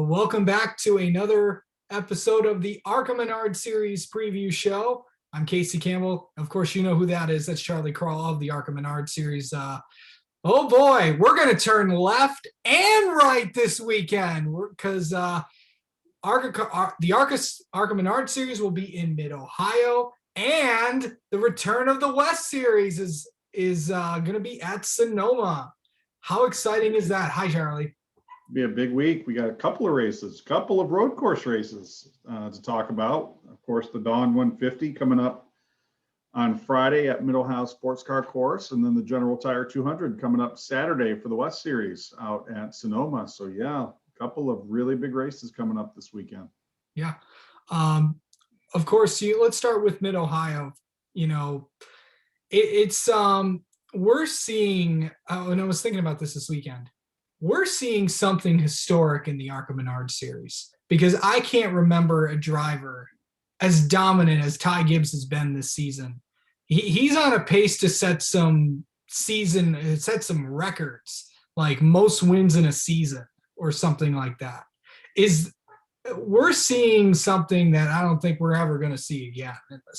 Well, welcome back to another episode of the ARCA Menards series preview show. I'm Casey Campbell. Of course, you know who that is. That's Charlie Crawl of the ARCA Menards series. Oh boy, we're going to turn left and right this weekend because the ARCA Menards series will be in Mid-Ohio, and the Return of the West series is going to be at Sonoma. How exciting is that? Hi, Charlie. Be a big week. We got a couple of races, couple of road course races to talk about. Of course, the Dawn 150 coming up on Friday at Mid-Ohio Sports Car Course, and then the General Tire 200 coming up Saturday for the West Series out at Sonoma. So yeah, a couple of really big races coming up this weekend. Yeah. Of course, let's start with Mid-Ohio. You know, we're seeing, and I was thinking about this weekend, we're seeing something historic in the ARCA Menards series, because I can't remember a driver as dominant as Ty Gibbs has been this season. He's on a pace to set some records, like most wins in a season or something like that. We're seeing something that I don't think we're ever going to see again.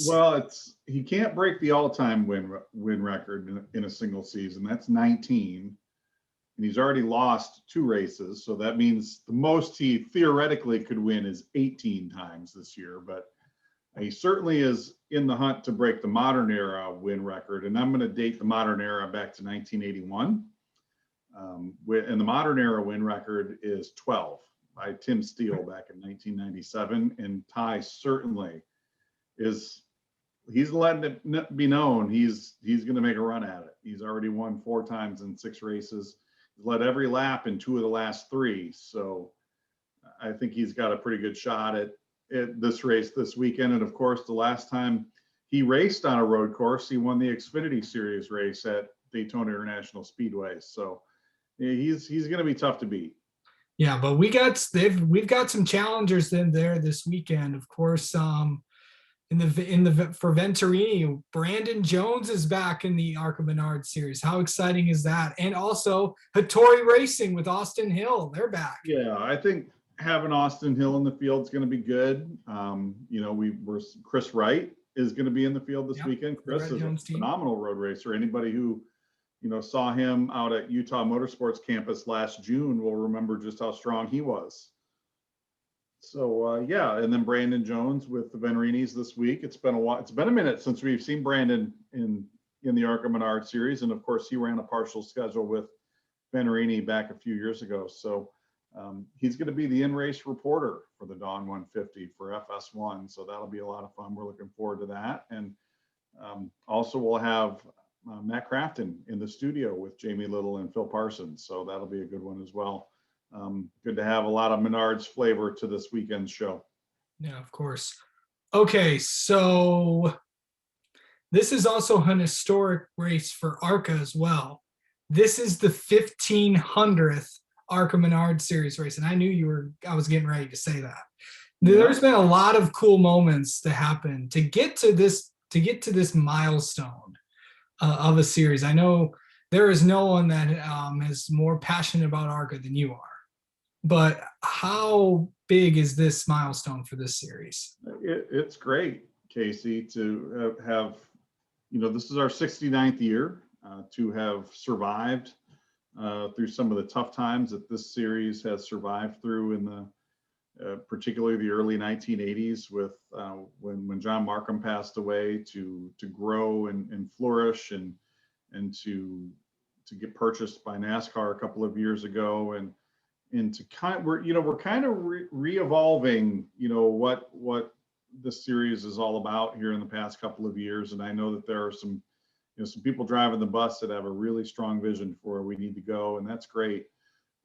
Well, he can't break the all-time win record in a single season. That's 19. And he's already lost 2 races. So that means the most he theoretically could win is 18 times this year. But he certainly is in the hunt to break the modern era win record. And I'm going to date the modern era back to 1981. And the modern era win record is 12 by Tim Steele back in 1997. And Ty certainly is, he's letting it be known he's going to make a run at it. He's already won 4 times in 6 races. He's led every lap in 2 of the last 3. So I think he's got a pretty good shot at this race this weekend. And of course, the last time he raced on a road course, he won the Xfinity Series race at Daytona International Speedway. So he's going to be tough to beat. Yeah, but we've got some challengers in there this weekend. Of course, for Venturini, Brandon Jones is back in the ARCA Menards series. How exciting is that? And also Hattori Racing with Austin Hill, they're back. Yeah, I think having Austin Hill in the field is going to be good. Chris Wright is going to be in the field this weekend. Chris is a phenomenal road racer. Anybody who saw him out at Utah Motorsports Campus last June will remember just how strong he was. So and then Brandon Jones with the Venerinis this week. It's been a while. It's been a minute since we've seen Brandon in the ARCA Menards series, and of course he ran a partial schedule with Venerini back a few years ago. So he's going to be the in-race reporter for the Dawn 150 for FS1. So that'll be a lot of fun. We're looking forward to that. And also we'll have Matt Crafton in the studio with Jamie Little and Phil Parsons. So that'll be a good one as well. Good to have a lot of Menards flavor to this weekend's show. Yeah, of course. Okay, so this is also an historic race for ARCA as well. This is the 1500th ARCA Menards series race, and I knew I was getting ready to say that. There's been a lot of cool moments to happen to get to this milestone of a series. I know there is no one that is more passionate about ARCA than you are. But how big is this milestone for this series? It's great, Casey, to have, this is our 69th year to have survived through some of the tough times that this series has survived through in the, particularly the early 1980s with when John Markham passed away, to grow and flourish and to get purchased by NASCAR a couple of years ago, and to we're kind of re-evolving, what this series is all about here in the past couple of years. And I know that there are some people driving the bus that have a really strong vision for where we need to go, and that's great.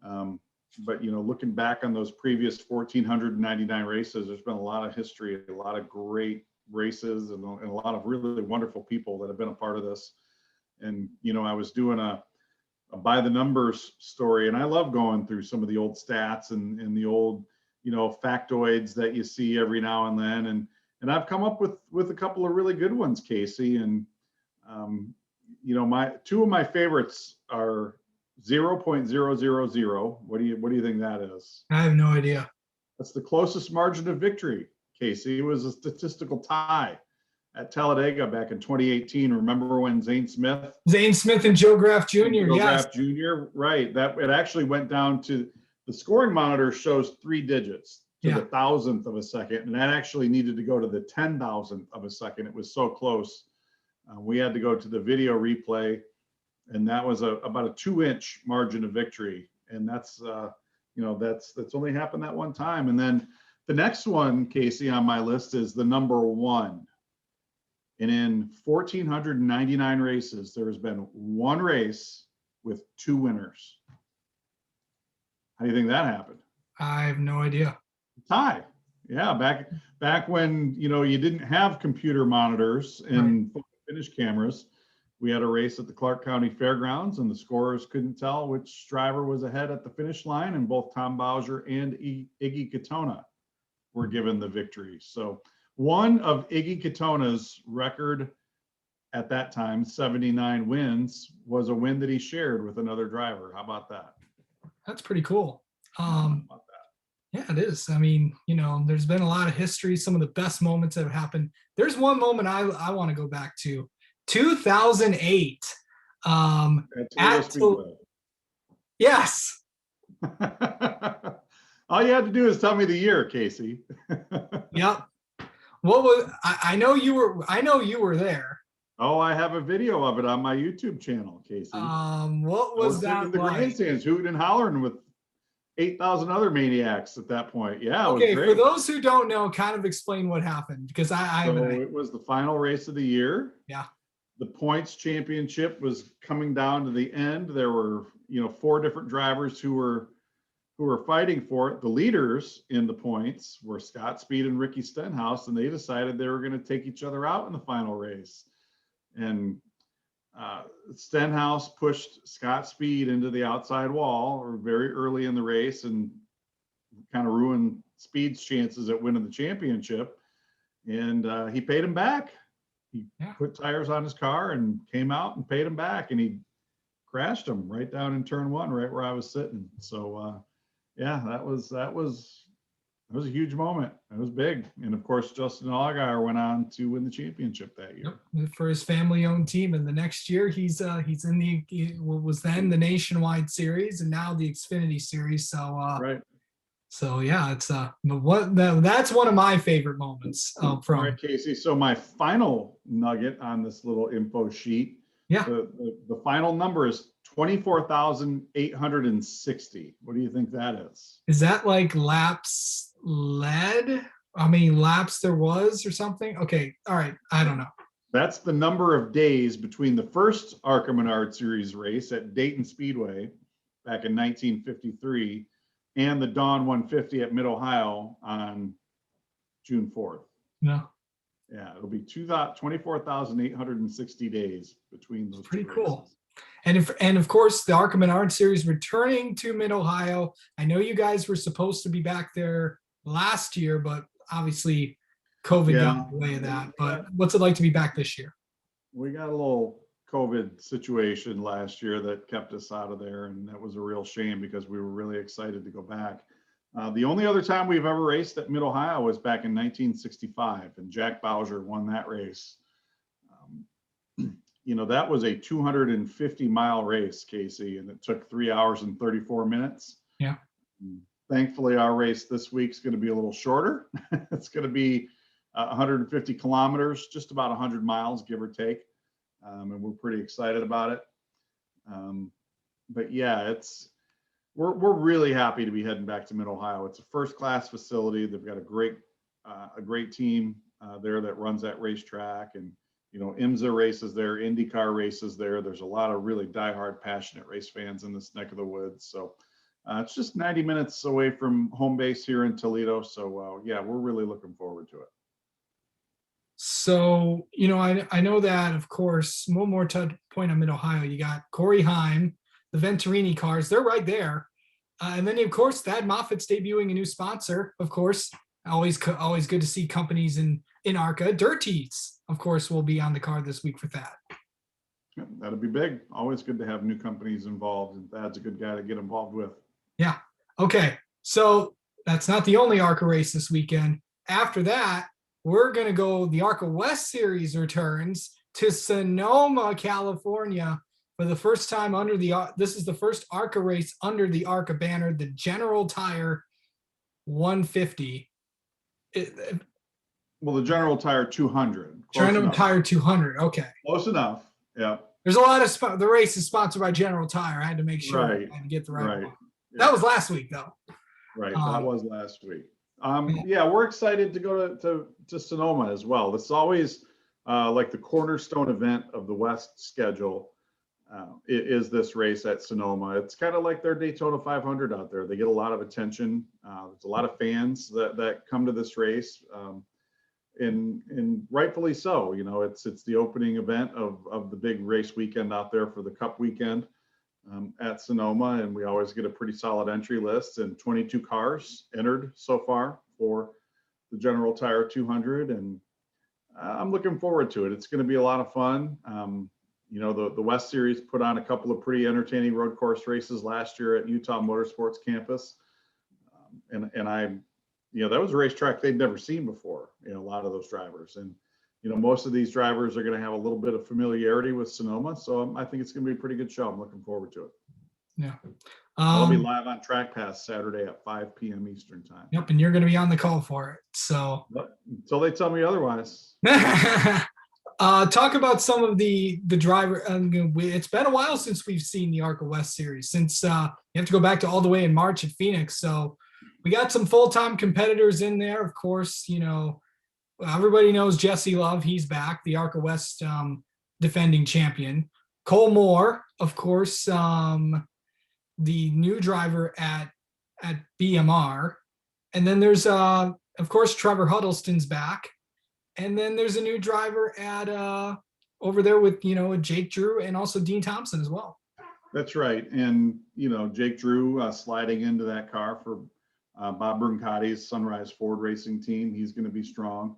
But looking back on those previous 1,499 races, there's been a lot of history, a lot of great races, and a lot of really wonderful people that have been a part of this. And I was doing a by the numbers story, and I love going through some of the old stats and the old factoids that you see every now and then, and I've come up with a couple of really good ones, Casey. And my 2 of my favorites are 0.000. What do you think that is? I have no idea. That's the closest margin of victory, Casey. It was a statistical tie at Talladega back in 2018. Remember when Zane Smith And Joe Graff Jr. and Joe Yes. Graff Jr. Right. That it actually went down to the scoring monitor shows 3 digits to the thousandth of a second, and that actually needed to go to the 10,000th of a second. It was so close. We had to go to the video replay, and that was about a 2-inch margin of victory, and that's that's only happened that one time. And then the next one, Casey, on my list is the number 1. And in 1,499 races, there has been one race with 2 winners. How do you think that happened? I have no idea. Tie. Yeah, back when you didn't have computer monitors and finish cameras, we had a race at the Clark County Fairgrounds, and the scorers couldn't tell which driver was ahead at the finish line, and both Tom Bowser and Iggy Katona were given the victory. So one of Iggy Katona's record at that time, 79 wins, was a win that he shared with another driver. How about that? That's pretty cool. Yeah, it is. I mean, there's been a lot of history, some of the best moments that have happened. There's one moment I want to go back to. 2008. Yes. All you had to do is tell me the year, Casey. Yep. What was I know you were there. Oh, I have a video of it on my YouTube channel, Casey. What was that the like? grandstands hooting and hollering with 8,000 other maniacs at that point. Yeah, okay, for those who don't know, kind of explain what happened, because it was the final race of the year. Yeah. The points championship was coming down to the end. There were 4 different drivers who were fighting for it. The leaders in the points were Scott Speed and Ricky Stenhouse, and they decided they were going to take each other out in the final race. And Stenhouse pushed Scott Speed into the outside wall or very early in the race and kind of ruined Speed's chances at winning the championship. And he paid him back. He put tires on his car and came out and paid him back. And he crashed him right down in turn 1, right where I was sitting. So that was a huge moment. It was big. And of course, Justin Allgaier went on to win the championship that year. Yep. For his family-owned team. And the next year, he's in what was then the Nationwide Series and now the Xfinity Series. So right. So yeah, it's that's one of my favorite moments from. All right, Casey. So my final nugget on this little info sheet. Yeah. The final number is 24,860. What do you think that is? Is that like laps led? I mean, laps there was or something? Okay. All right. I don't know. That's the number of days between the first ARCA Menards Series race at Dayton Speedway back in 1953 and the Dawn 150 at Mid-Ohio on June 4th. No. Yeah, it'll be 24,860 days between those. Pretty cool. And of course, the ARCA Menards Series returning to Mid-Ohio. I know you guys were supposed to be back there last year, but obviously COVID got in the way of that. But what's it like to be back this year? We got a little COVID situation last year that kept us out of there, and that was a real shame because we were really excited to go back. The only other time we've ever raced at Mid-Ohio was back in 1965, and Jack Bowser won that race. That was a 250-mile race, Casey, and it took 3 hours and 34 minutes. Yeah. Thankfully, our race this week's going to be a little shorter. It's going to be 150 kilometers, just about 100 miles, give or take. And we're pretty excited about it. But yeah, we're really happy to be heading back to Mid-Ohio. It's a first-class facility. They've got a great team there that runs that racetrack, and IMSA races there, IndyCar races there. There's a lot of really diehard, passionate race fans in this neck of the woods. So it's just 90 minutes away from home base here in Toledo. So yeah, we're really looking forward to it. So, I know that, of course, one more point on Mid-Ohio, you got Corey Heim, the Venturini cars, they're right there. And then, of course, Thad Moffitt's debuting a new sponsor, of course. Always good to see companies in ARCA. Dirties, of course, will be on the card this week for Thad. Yep, that'd be big. Always good to have new companies involved, and Thad's a good guy to get involved with. Yeah. Okay. So that's not the only ARCA race this weekend. After that, we're going to go, the ARCA West Series returns to Sonoma, California for the first time under this is the first ARCA race under the ARCA banner, the General Tire 150. Well, the General Tire 200. General Tire 200. Okay. Close enough. Yeah. There's a lot of the race is sponsored by General Tire. I had to make sure I had to get the right one. Yeah. That was last week, though. Right. That was last week. Yeah, we're excited to go to Sonoma as well. This is always like the cornerstone event of the West schedule. Is this race at Sonoma? It's kind of like their Daytona 500 out there. They get a lot of attention. There's a lot of fans that come to this race, and rightfully so. You know, it's the opening event of the big race weekend out there for the Cup weekend at Sonoma, and we always get a pretty solid entry list, and 22 cars entered so far for the General Tire 200, and I'm looking forward to it. It's going to be a lot of fun. You know, the West Series put on a couple of pretty entertaining road course races last year at Utah Motorsports Campus, and you know, that was a racetrack they'd never seen before. You know, a lot of those drivers, and you know, most of these drivers are going to have a little bit of familiarity with Sonoma, so I think it's going to be a pretty good show. I'm looking forward to it. Yeah. I'll be live on Track Pass Saturday at 5 p.m. Eastern time. Yep, and you're going to be on the call for it. So until they tell me otherwise. Talk about some of the driver. It's been a while since we've seen the ARCA West Series. Since you have to go back to all the way in March at Phoenix. So we got some full-time competitors in there. Of course, you know, everybody knows Jesse Love. He's back, the ARCA West defending champion. Cole Moore, of course, the new driver at BMR. And then there's, of course, Trevor Huddleston's back. And then there's a new driver at over there with, you know, Jake Drew and also Dean Thompson as well. That's right. And, you know, Jake Drew sliding into that car for Bob Brancati's Sunrise Ford Racing team. He's going to be strong.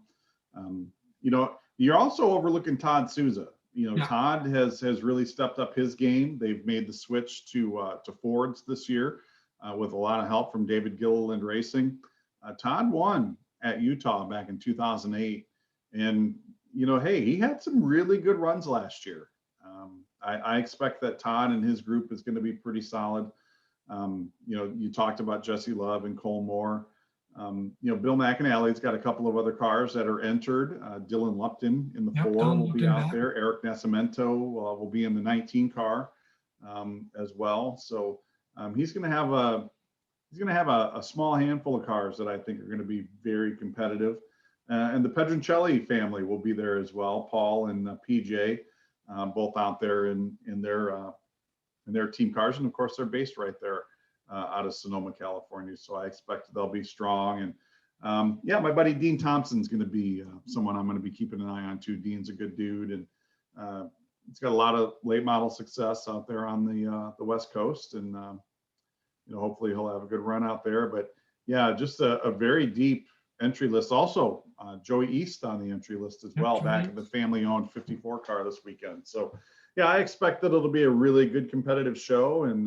You know, you're also overlooking Todd Souza. You know, yeah. Todd has really stepped up his game. They've made the switch to Fords this year with a lot of help from David Gilliland Racing. Todd won at Utah back in 2008. And, you know, hey, he had some really good runs last year. I expect that Todd and his group is going to be pretty solid. You know, you talked about Jesse Love and Cole Moore. You know, Bill McAnally's got a couple of other cars that are entered. Dylan Lupton in the 4 will be out there. Eric Nascimento will be in the 19 car as well. So he's going to have a small handful of cars that I think are going to be very competitive. And the Pedroncelli family will be there as well. Paul and PJ, both out there in their team cars, and of course they're based right there out of Sonoma, California. So I expect they'll be strong. And yeah, my buddy Dean Thompson's going to be someone I'm going to be keeping an eye on too. Dean's a good dude, and he's got a lot of late model success out there on the West Coast, and you know, hopefully he'll have a good run out there. But yeah, just a very deep entry list. Also, Joey East on the entry list as well, back at the family-owned 54 car this weekend. So yeah, I expect that it'll be a really good competitive show, and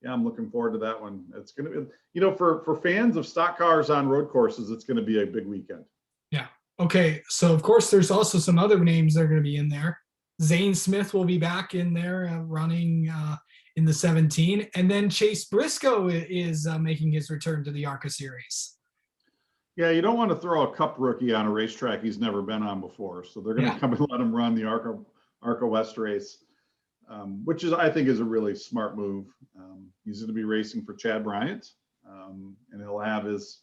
yeah, I'm looking forward to that one. It's going to be, you know, for fans of stock cars on road courses, it's going to be a big weekend. Yeah. Okay. So of course, there's also some other names that are going to be in there. Zane Smith will be back in there running in the 17, and then Chase Briscoe is making his return to the ARCA series. Yeah, you don't want to throw a Cup rookie on a racetrack he's never been on before, so they're going to come and let him run the ARCA West race, which I think is a really smart move. He's going to be racing for Chad Bryant, and he'll have his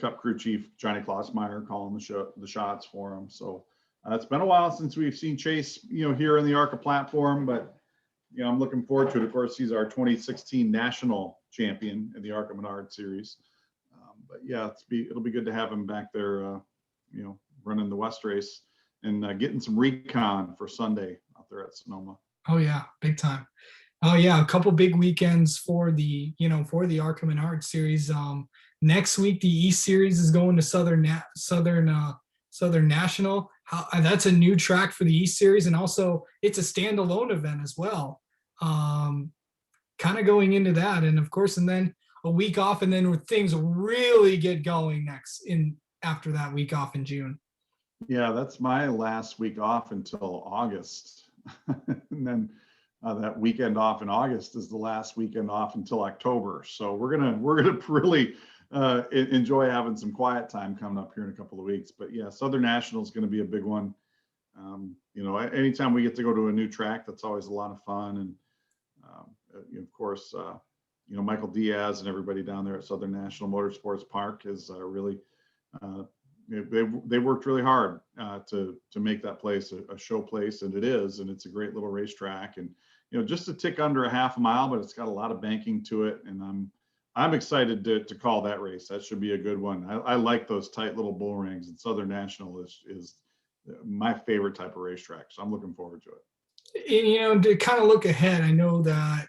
Cup crew chief Johnny Klossmeyer calling the shots for him. So it's been a while since we've seen Chase, you know, here in the ARCA platform, but you know, I'm looking forward to it. Of course, he's our 2016 national champion in the ARCA Menards series. But yeah, it'll be good to have him back there, you know, running the West race and getting some recon for Sunday out there at Sonoma. Oh yeah, big time. Oh yeah, a couple big weekends for the ARCA Menards series. Next week, the East Series is going to Southern National. That's a new track for the East Series, and also it's a standalone event as well. Um, kind of going into that, and of course, and then a week off, and then where things really get going next in after that week off in June. Yeah, that's my last week off until August. And then that weekend off in August is the last weekend off until October. So we're gonna really enjoy having some quiet time coming up here in a couple of weeks. But yeah, Southern National is going to be a big one. You know, anytime we get to go to a new track, that's always a lot of fun. And of course, you know, Michael Diaz and everybody down there at Southern National Motorsports Park is really they worked really hard to make that place a show place, and it is, and it's a great little racetrack. And you know, just a tick under a half a mile, but it's got a lot of banking to it, and I'm excited to call that race. That should be a good one. I like those tight little bull rings, and Southern National is my favorite type of racetrack, so I'm looking forward to it. And, you know, to kind of look ahead, I know that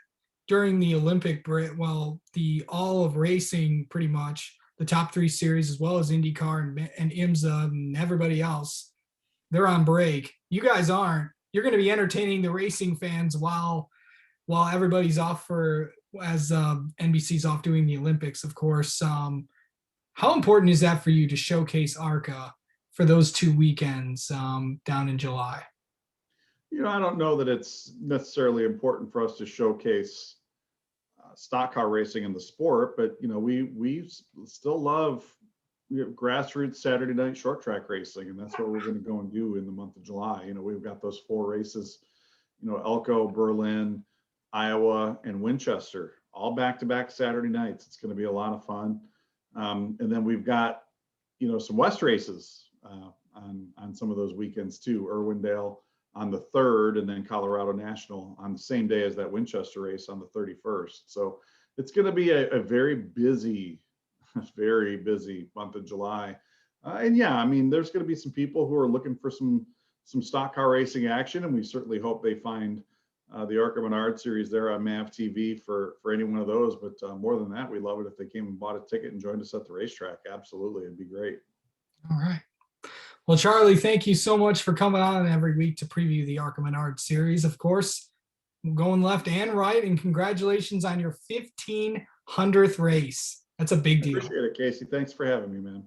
during the Olympic break, well, the all of racing, pretty much the top three series, as well as IndyCar and IMSA and everybody else, they're on break. You guys aren't. You're going to be entertaining the racing fans while everybody's off for as NBC's off doing the Olympics, of course. How important is that for you to showcase ARCA for those 2 weekends down in July? You know, I don't know that it's necessarily important for us to showcase stock car racing in the sport, but you know, we still love grassroots Saturday night short track racing, and that's what we're going to go and do in the month of July. You know, we've got those 4 races, you know, Elko, Berlin, Iowa, and Winchester, all back-to-back Saturday nights. It's going to be a lot of fun. And then we've got, you know, some West races on some of those weekends too. Irwindale on the 3rd, and then Colorado National on the same day as that Winchester race on the 31st. So it's going to be a very busy month of July. And yeah, I mean, there's going to be some people who are looking for some stock car racing action, and we certainly hope they find the ARCA Menards series there on MAV TV for any one of those. But more than that, we love it if they came and bought a ticket and joined us at the racetrack. Absolutely, it'd be great. All right. Well, Charlie, thank you so much for coming on every week to preview the ARCA Menards series. Of course, going left and right, and congratulations on your 1,500th race. That's a big deal. I appreciate it, Casey. Thanks for having me, man.